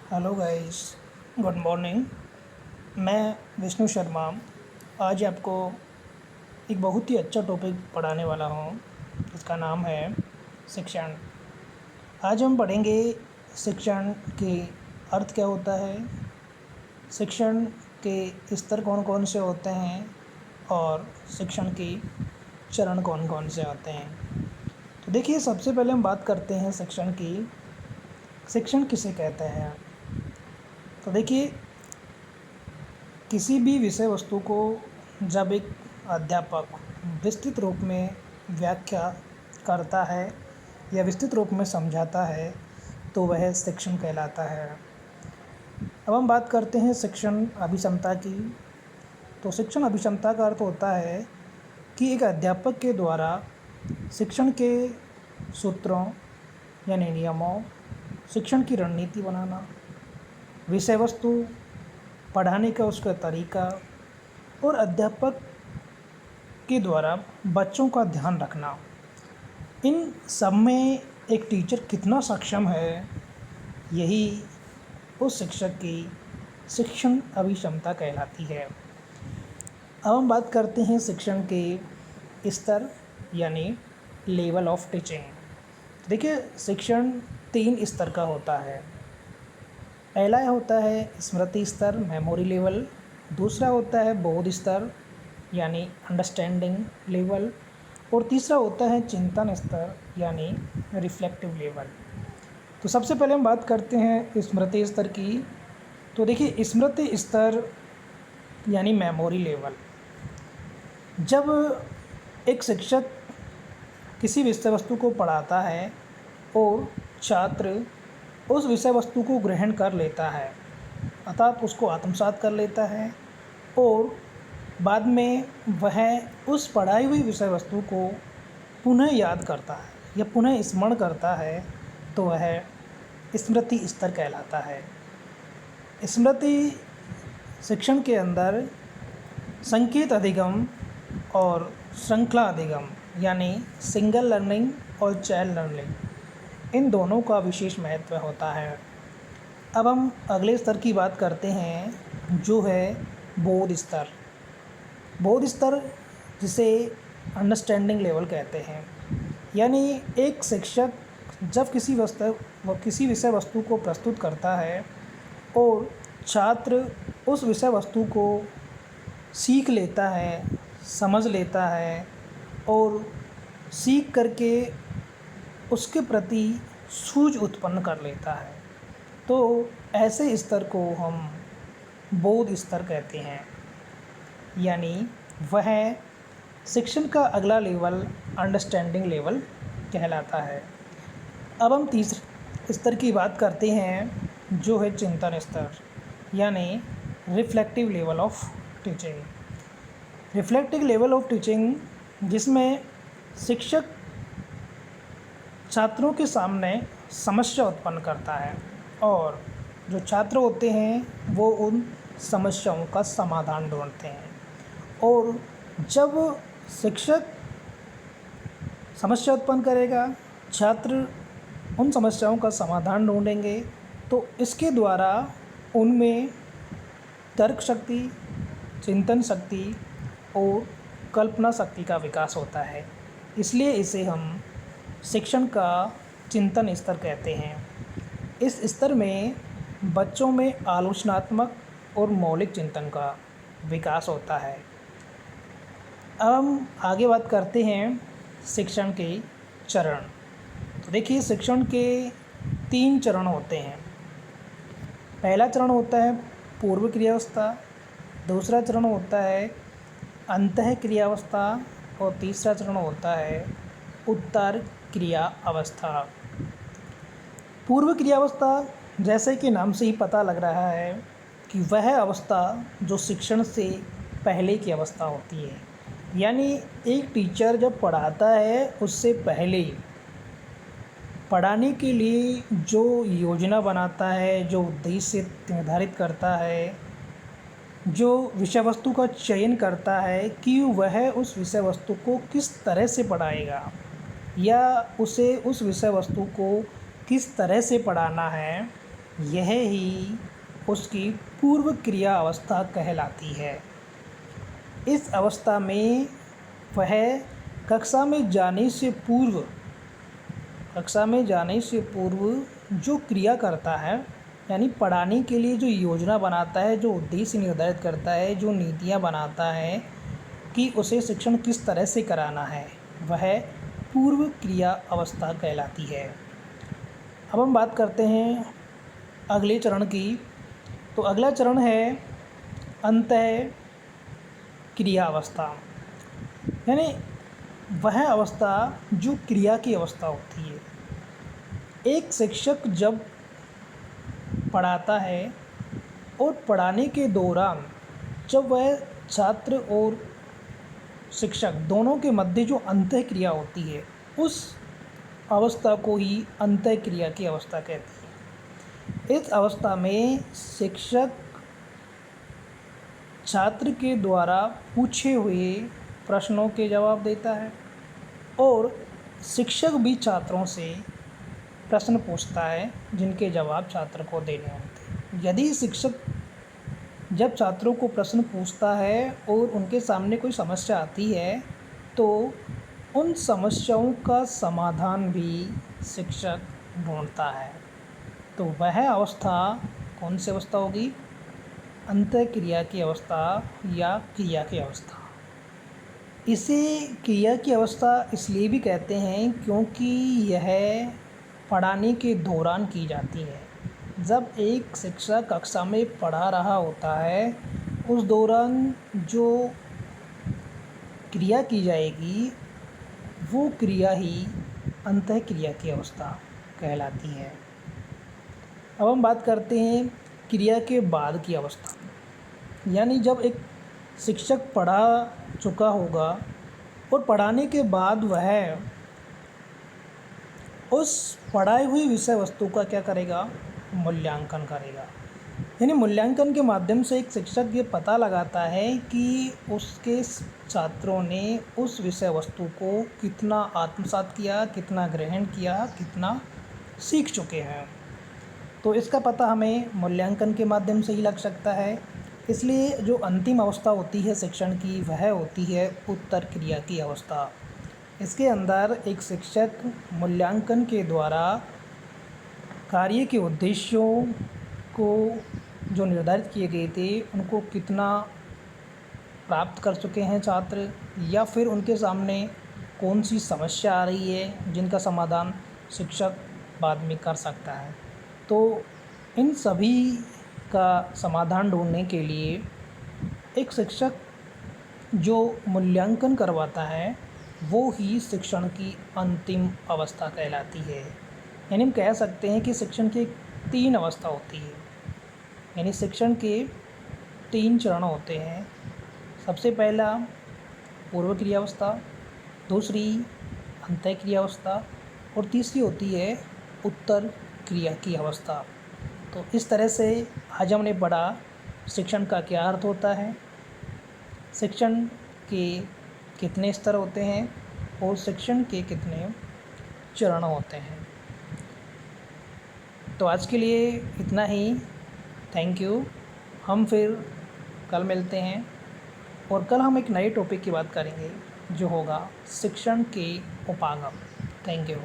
Hello guys, good morning. मैं विष्णु शर्मा आज आपको एक बहुत ही अच्छा टॉपिक पढ़ाने वाला हूँ जिसका नाम है शिक्षण। आज हम पढ़ेंगे शिक्षण के अर्थ क्या होता है, शिक्षण के स्तर कौन कौन से होते हैं और शिक्षण के चरण कौन कौन से आते हैं। तो देखिए, सबसे पहले हम बात करते हैं शिक्षण की। शिक्षण किसे कहते हैं? तो देखिए, किसी भी विषय वस्तु को जब एक अध्यापक विस्तृत रूप में व्याख्या करता है या विस्तृत रूप में समझाता है तो वह शिक्षण कहलाता है। अब हम बात करते हैं शिक्षण अभिक्षमता की। तो शिक्षण अभिक्षमता का अर्थ होता है कि एक अध्यापक के द्वारा शिक्षण के सूत्रों यानी नियमों, शिक्षण की रणनीति बनाना, विषय वस्तु पढ़ाने का उसका तरीका और अध्यापक के द्वारा बच्चों का ध्यान रखना, इन सब में एक टीचर कितना सक्षम है, यही उस शिक्षक की शिक्षण अभिक्षमता कहलाती है। अब हम बात करते हैं शिक्षण के स्तर यानी लेवल ऑफ टीचिंग। देखिए, शिक्षण 3 स्तर का होता है। पहला होता है स्मृति स्तर, मेमोरी लेवल। दूसरा होता है बोध स्तर यानी अंडरस्टैंडिंग लेवल। और तीसरा होता है चिंतन स्तर यानी रिफ्लेक्टिव लेवल। तो सबसे पहले हम बात करते हैं स्मृति स्तर की। तो देखिए, स्मृति स्तर यानी मेमोरी लेवल, जब एक शिक्षक किसी विषय वस्तु को पढ़ाता है और छात्र उस विषय वस्तु को ग्रहण कर लेता है, अर्थात उसको आत्मसात कर लेता है और बाद में वह उस पढ़ाई हुई विषय वस्तु को पुनः याद करता है या पुनः स्मरण करता है, तो वह स्मृति स्तर कहलाता है। स्मृति शिक्षण के अंदर संकेत अधिगम और श्रृंखला अधिगम यानी सिंगल लर्निंग और चाइल्ड लर्निंग, इन दोनों का विशेष महत्व होता है। अब हम अगले स्तर की बात करते हैं जो है बोध स्तर। बोध स्तर जिसे अंडरस्टैंडिंग लेवल कहते हैं, यानी एक शिक्षक जब किसी विषय वस्तु को प्रस्तुत करता है और छात्र उस विषय वस्तु को सीख लेता है, समझ लेता है और सीख करके उसके प्रति सूझ उत्पन्न कर लेता है, तो ऐसे स्तर को हम बोध स्तर कहते हैं। यानी वह शिक्षण का अगला लेवल अंडरस्टैंडिंग लेवल कहलाता है। अब हम तीसरे स्तर की बात करते हैं जो है चिंतन स्तर यानी reflective level of teaching. Reflective level of teaching जिसमें शिक्षक छात्रों के सामने समस्या उत्पन्न करता है और जो छात्र होते हैं वो उन समस्याओं का समाधान ढूंढते हैं। और जब शिक्षक समस्या उत्पन्न करेगा, छात्र उन समस्याओं का समाधान ढूंढेंगे, तो इसके द्वारा उनमें तर्क शक्ति, चिंतन शक्ति और कल्पना शक्ति का विकास होता है। इसलिए इसे हम शिक्षण का चिंतन स्तर कहते हैं। इस स्तर में बच्चों में आलोचनात्मक और मौलिक चिंतन का विकास होता है। अब हम आगे बात करते हैं शिक्षण के चरण। तो देखिए, शिक्षण के 3 चरण होते हैं। पहला चरण होता है पूर्व क्रियावस्था, दूसरा चरण होता है अंतः क्रियावस्था और तीसरा चरण होता है उत्तर क्रिया अवस्था। पूर्व क्रियावस्था जैसे कि नाम से ही पता लग रहा है कि वह अवस्था जो शिक्षण से पहले की अवस्था होती है। यानी एक टीचर जब पढ़ाता है उससे पहले पढ़ाने के लिए जो योजना बनाता है, जो उद्देश्य निर्धारित करता है, जो विषय वस्तु का चयन करता है कि वह उस विषय वस्तु को किस तरह से पढ़ाएगा या उसे उस विषय वस्तु को किस तरह से पढ़ाना है, यह ही उसकी पूर्व क्रिया अवस्था कहलाती है। इस अवस्था में वह कक्षा में जाने से पूर्व जो क्रिया करता है, यानी पढ़ाने के लिए जो योजना बनाता है, जो उद्देश्य निर्धारित करता है, जो नीतियाँ बनाता है कि उसे शिक्षण किस तरह से कराना है, वह पूर्व क्रिया अवस्था कहलाती है। अब हम बात करते हैं अगले चरण की। तो अगला चरण है अंतः क्रिया अवस्था, यानी वह अवस्था जो क्रिया की अवस्था होती है। एक शिक्षक जब पढ़ाता है और पढ़ाने के दौरान जब वह छात्र और शिक्षक दोनों के मध्य जो अंतः क्रिया होती है, उस अवस्था को ही अंतः क्रिया की अवस्था कहते हैं। इस अवस्था में शिक्षक छात्र के द्वारा पूछे हुए प्रश्नों के जवाब देता है और शिक्षक भी छात्रों से प्रश्न पूछता है जिनके जवाब छात्र को देने होते हैं। यदि शिक्षक जब छात्रों को प्रश्न पूछता है और उनके सामने कोई समस्या आती है तो उन समस्याओं का समाधान भी शिक्षक ढूंढता है। तो वह अवस्था कौन सी अवस्था होगी? अंतः क्रिया की अवस्था या क्रिया की अवस्था। इसे क्रिया की अवस्था इसलिए भी कहते हैं क्योंकि यह पढ़ाने के दौरान की जाती है। जब एक शिक्षक कक्षा में पढ़ा रहा होता है, उस दौरान जो क्रिया की जाएगी वो क्रिया ही अंतः क्रिया की अवस्था कहलाती है। अब हम बात करते हैं क्रिया के बाद की अवस्था, यानी जब एक शिक्षक पढ़ा चुका होगा और पढ़ाने के बाद वह उस पढ़ाई हुई विषय वस्तु का क्या करेगा? मूल्यांकन करेगा। यानी मूल्यांकन के माध्यम से एक शिक्षक ये पता लगाता है कि उसके छात्रों ने उस विषय वस्तु को कितना आत्मसात किया, कितना ग्रहण किया, कितना सीख चुके हैं। तो इसका पता हमें मूल्यांकन के माध्यम से ही लग सकता है। इसलिए जो अंतिम अवस्था होती है शिक्षण की, वह होती है उत्तर क्रिया की अवस्था। इसके अंदर एक शिक्षक मूल्यांकन के द्वारा कार्य के उद्देश्यों को जो निर्धारित किए गए थे उनको कितना प्राप्त कर चुके हैं छात्र, या फिर उनके सामने कौन सी समस्या आ रही है जिनका समाधान शिक्षक बाद में कर सकता है। तो इन सभी का समाधान ढूंढने के लिए एक शिक्षक जो मूल्यांकन करवाता है वो ही शिक्षण की अंतिम अवस्था कहलाती है। यानी हम कह सकते हैं कि शिक्षण की 3 अवस्था होती है, यानी शिक्षण के 3 चरण होते हैं। सबसे पहला पूर्व क्रिया अवस्था, दूसरी अंतः क्रिया अवस्था और तीसरी होती है उत्तर क्रिया की अवस्था। तो इस तरह से आज हमने पढ़ा शिक्षण का क्या अर्थ होता है, शिक्षण के कितने स्तर होते हैं और शिक्षण के कितने चरण होते हैं। तो आज के लिए इतना ही। Thank you. हम फिर कल मिलते हैं और कल हम एक नए टॉपिक की बात करेंगे जो होगा शिक्षण के उपागम। Thank you.